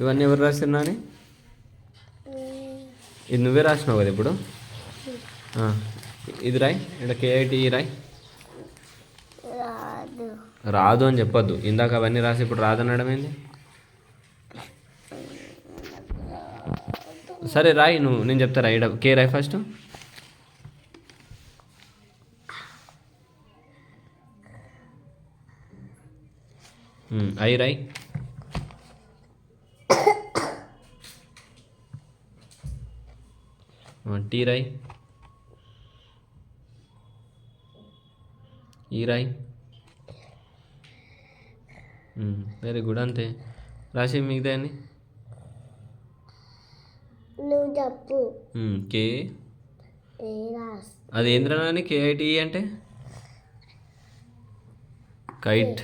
ఇవన్నీ ఎవరు రాసినా అని ఇది నువ్వే రాసినావు కదా ఇప్పుడు. ఇది రాయి, ఇక్కడ KIT రాయి. రాదు అని చెప్పొద్దు. ఇందాక అవన్నీ రాసి ఇప్పుడు రాదనడం ఏంది? సరే రాయి నువ్వు, నేను చెప్తా రాయి. K రాయి ఫస్ట్. I రాయి. T రాయి. E రాయి. వెరీ గుడ్, అంతే రాసి మిగతా అని. నువ్వు చెప్పు. K అది ఏంద్రా అని KIT అంటే కైట్.